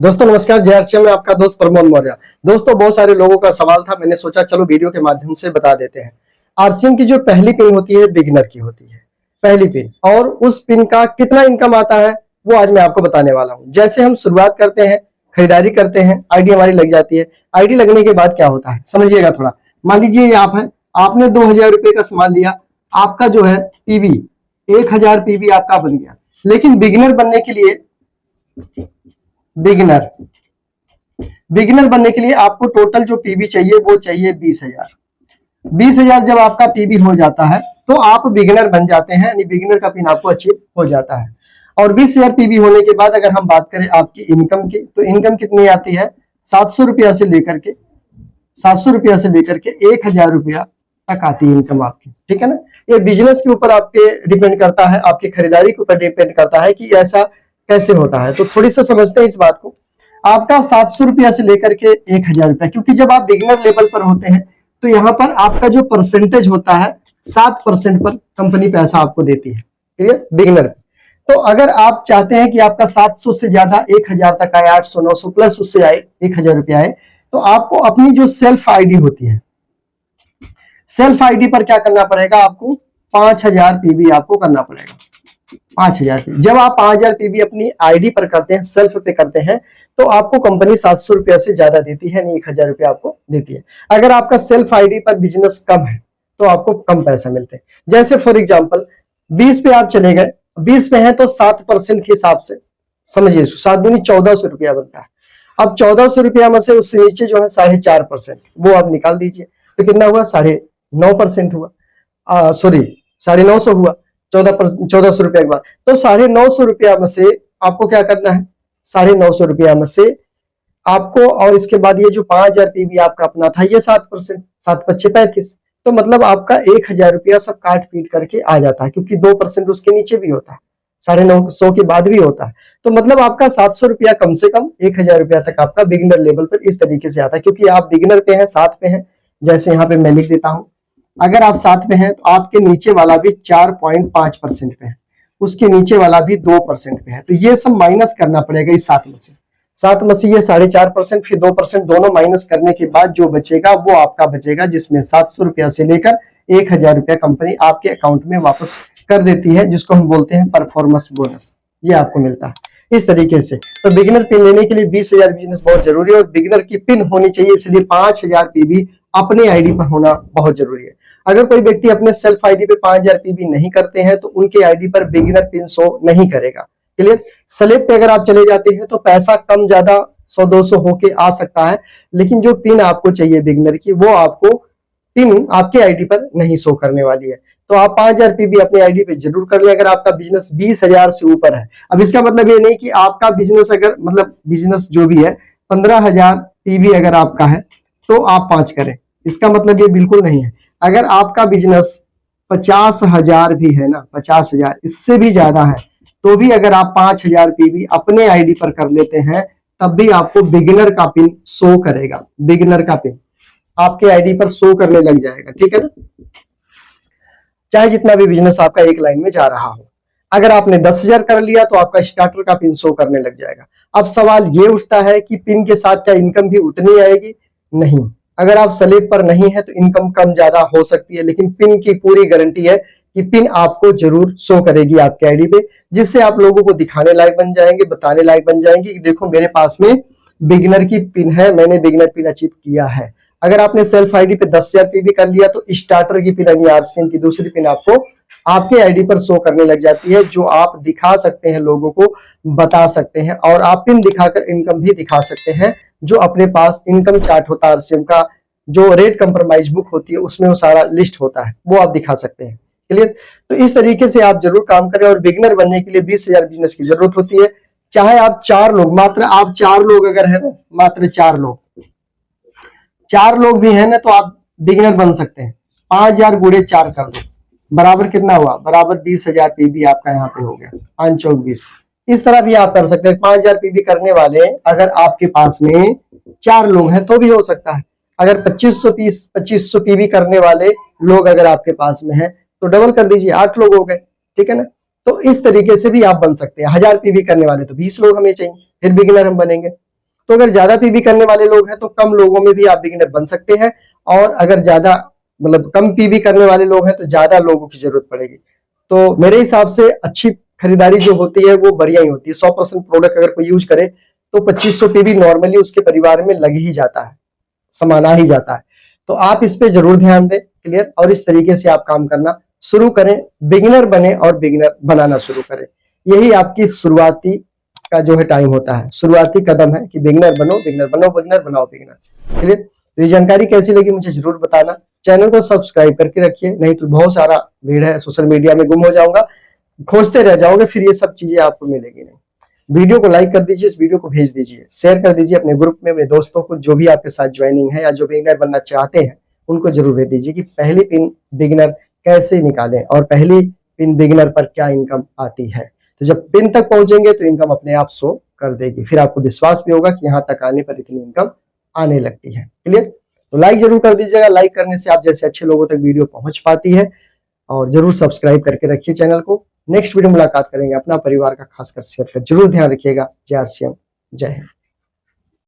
दोस्तों नमस्कार, जेआरसीएम में आपका दोस्त प्रमोद मौर्य। दोस्तों बहुत सारे लोगों का सवाल था, मैंने सोचा चलो वीडियो के माध्यम से बता देते हैं। आरसीएम की जो पहली पिन होती है बिगिनर की होती है, पहली पिन, और उस पिन का कितना इनकम आता है वो आज मैं आपको बताने वाला हूं। जैसे हम शुरुआत करते हैं, खरीदारी करते हैं, आईडी हमारी लग जाती है। आईडी लगने के बाद क्या होता है समझिएगा थोड़ा। मान लीजिए ये आप है, आपने 2000 रुपए का सामान लिया, आपका जो है पीवी 1000 पीवी आपका बन गया। लेकिन बिगिनर बनने के लिए बिगिनर बिगिनर बनने के लिए आपको टोटल जो पीवी चाहिए वो चाहिए 20,000। 20,000 जब आपका पीवी हो जाता है तो आप बिगिनर बन जाते हैं, यानी बिगिनर का पिन आपको अचीव हो जाता है। और 20,000 पीवी होने के बाद अगर हम बात करें आपकी इनकम की, तो इनकम कितनी आती है 700 रुपया से लेकर के 1,000 रुपया तक आती है इनकम आपकी। ठीक है ना। ये बिजनेस के ऊपर आपके डिपेंड करता है, आपकी खरीदारी के ऊपर डिपेंड करता है कि ऐसा कैसे होता है। तो थोड़ी सा समझते हैं इस बात को। आपका 700 रुपया से लेकर के 1,000 रुपया, क्योंकि जब आप बिगिनर लेवल पर होते हैं तो यहाँ पर आपका जो परसेंटेज होता है 7% पर कंपनी पैसा आपको देती है। Clear, beginner. तो अगर आप चाहते हैं कि आपका 700 से ज्यादा 1,000 तक आए, 800 900 प्लस उससे आए 1,000 रुपया आए, तो आपको अपनी जो सेल्फ आईडी होती है, सेल्फ आईडी पर क्या करना पड़ेगा, आपको 5,000 पीवी आपको करना पड़ेगा। 5,000 पीवी। जब आप 5,000 पीवी अपनी आईडी पर करते हैं, सेल्फ पे करते हैं, तो आपको कंपनी 700 रुपया से ज्यादा देती है, नहीं 1,000 रुपया आपको देती है। अगर आपका सेल्फ आईडी पर बिजनेस कम है तो आपको कम पैसा मिलते हैं। जैसे फॉर एग्जाम्पल 20 पे आप चले गए, 20 पे है तो 7% के हिसाब से समझिए 7 दूनी 1,400 रुपया बनता है। अब 1,400 रुपया में से उससे नीचे जो है 4.5% वो आप निकाल दीजिए, तो कितना हुआ 9.5% हुआ, सॉरी 950 हुआ 1,400 रुपया के बाद। तो 950 रुपया में से आपको क्या करना है, 950 रुपया में से आपको, और इसके बाद ये जो 5,000 पीवी आपका अपना था ये 7%, 7×5=35, तो मतलब आपका 1,000 रुपया सब काट पीट करके आ जाता है, क्योंकि 2% उसके नीचे भी होता है, 950 के बाद भी होता है। तो मतलब आपका 700 रुपया कम से कम 1,000 रुपया तक आपका बिगिनर लेवल पर इस तरीके से आता है, क्योंकि आप बिगिनर पे हैं, 7 पे हैं। जैसे यहाँ पे मैं लिख देता हूं, अगर आप 7 पे हैं तो आपके नीचे वाला भी 4.5% पे है, उसके नीचे वाला भी 2% पे है, तो ये सब माइनस करना पड़ेगा इस 7 में से। 7 में से ये 4.5% फिर 2% दोनों माइनस करने के बाद जो बचेगा वो आपका बचेगा, जिसमें 700 रुपया से लेकर 1,000 रुपया कंपनी आपके अकाउंट में वापस कर देती है, जिसको हम बोलते हैं परफॉर्मेंस बोनस। ये आपको मिलता है इस तरीके से। तो बिगिनर पिन लेने के लिए 20,000 बिजनेस बहुत जरूरी है, और बिगिनर की पिन होनी चाहिए, इसलिए 5,000 पीवी अपने आईडी पर होना बहुत जरूरी है। अगर कोई व्यक्ति अपने सेल्फ आईडी पे 5,000 पीवी नहीं करते हैं तो उनके आईडी पर बिगिनर पिन शो नहीं करेगा। क्लियर। स्लैब पे अगर आप चले जाते हैं तो पैसा कम ज्यादा 100-200 होके आ सकता है, लेकिन जो पिन आपको चाहिए बिगिनर की, वो आपको पिन आपके आईडी पर नहीं शो करने वाली है। तो आप 5,000 पीवी अपनी आईडी पे जरूर कर लें अगर आपका बिजनेस 20,000 से ऊपर है। अब इसका मतलब ये नहीं कि आपका बिजनेस अगर मतलब बिजनेस जो भी है 15,000 पीवी अगर आपका है तो आप 5 करें, इसका मतलब ये बिल्कुल नहीं है। अगर आपका बिजनेस 50,000 भी है ना, 50,000 इससे भी ज्यादा है, तो भी अगर आप 5,000 पीवी अपने आईडी पर कर लेते हैं तब भी आपको बिगिनर का पिन शो करेगा। बिगिनर का पिन आपके आईडी पर शो करने लग जाएगा। ठीक है ना। चाहे जितना भी बिजनेस आपका एक लाइन में जा रहा हो, अगर आपने 10,000 कर लिया तो आपका स्टार्टर का पिन शो करने लग जाएगा। अब सवाल ये उठता है कि पिन के साथ क्या इनकम भी उतनी आएगी? नहीं। अगर आप स्लैब पर नहीं है तो इनकम कम ज्यादा हो सकती है, लेकिन पिन की पूरी गारंटी है कि पिन आपको जरूर शो करेगी आपके आईडी पे, जिससे आप लोगों को दिखाने लायक बन जाएंगे, बताने लायक बन जाएंगे कि देखो मेरे पास में बिगिनर की पिन है, मैंने बिगिनर पिन अचीव किया है। अगर आपने सेल्फ आईडी पे 10,000 पीवी कर लिया तो स्टार्टर की पिन यानी आरसीएम की दूसरी पिन आपको आपके आईडी पर शो करने लग जाती है, जो आप दिखा सकते हैं, लोगों को बता सकते हैं, और आप पिन दिखाकर इनकम भी दिखा सकते हैं। जो अपने पास इनकम चार्ट होता है आरसीएम का, जो रेट कंप्रोमाइज बुक होती है उसमें वो सारा लिस्ट होता है, वो आप दिखा सकते हैं। क्लियर। तो इस तरीके से आप जरूर काम करें, और बिगिनर बनने के लिए 20,000 बिजनेस की जरूरत होती है। चाहे आप 4 लोग, मात्र आप 4 लोग अगर है ना, मात्र 4 लोग भी है ना, तो आप बिगिनर बन सकते हैं। 5,000 गुणे 4 कर दो, बराबर कितना हुआ, बराबर 20,000 पीवी आपका यहाँ पे हो गया, 5 चौक 20। इस तरह भी आप कर सकते हैं। 5,000 पीवी करने वाले अगर आपके पास में 4 लोग हैं तो भी हो सकता है। अगर 2500 पीवी करने वाले लोग अगर आपके पास में है तो डबल कर दीजिए, 8 लोग हो गए। ठीक है ना। तो इस तरीके से भी आप बन सकते हैं। 1000 पीवी करने वाले तो 20 लोग हमें चाहिए, फिर बिगिनर हम बनेंगे। तो अगर ज्यादा पीबी करने वाले लोग हैं तो कम लोगों में भी आप बिगिनर बन सकते हैं, और अगर ज्यादा मतलब कम पीबी करने वाले लोग हैं तो ज्यादा लोगों की जरूरत पड़ेगी। तो मेरे हिसाब से अच्छी खरीदारी जो होती है वो बढ़िया ही होती है। 100% प्रोडक्ट अगर कोई यूज करे तो 2500 पीबी नॉर्मली उसके परिवार में लग ही जाता है, समाना ही जाता है। तो आप इस पे जरूर ध्यान दें, क्लियर, और इस तरीके से आप काम करना शुरू करें, बिगिनर बने और बिगिनर बनाना शुरू करें। यही आपकी शुरुआती का जो है टाइम होता है, शुरुआती कदम है कि बिगिनर बनो, बिगिनर बनो, बिगिनर बनाओ बिगिनर। क्लियर। तो ये जानकारी कैसी लगी मुझे जरूर बताना। चैनल को सब्सक्राइब करके रखिए, नहीं तो बहुत सारा भीड़ है, सोशल मीडिया में गुम हो जाऊंगा, खोजते रह जाओगे, फिर ये सब चीजें आपको मिलेगी नहीं। वीडियो को लाइक कर दीजिए, इस वीडियो को भेज दीजिए, शेयर कर दीजिए अपने ग्रुप में, अपने दोस्तों को जो भी आपके साथ ज्वाइनिंग है या जो बिगिनर बनना चाहते हैं उनको जरूर भेज दीजिए कि पहली पिन बिगिनर कैसे निकालें और पहली पिन बिगिनर पर क्या इनकम आती है। तो जब पिन तक पहुंचेंगे तो इनकम अपने आप शो कर देगी, फिर आपको विश्वास भी होगा कि यहाँ तक आने पर इतनी इनकम आने लगती है। क्लियर। तो लाइक जरूर कर दीजिएगा, लाइक करने से आप जैसे अच्छे लोगों तक वीडियो पहुंच पाती है, और जरूर सब्सक्राइब करके रखिए चैनल को। नेक्स्ट वीडियो मुलाकात करेंगे, अपना परिवार का खासकर सेहत का जरूर ध्यान रखिएगा। जय श्री राम, जय हिंद।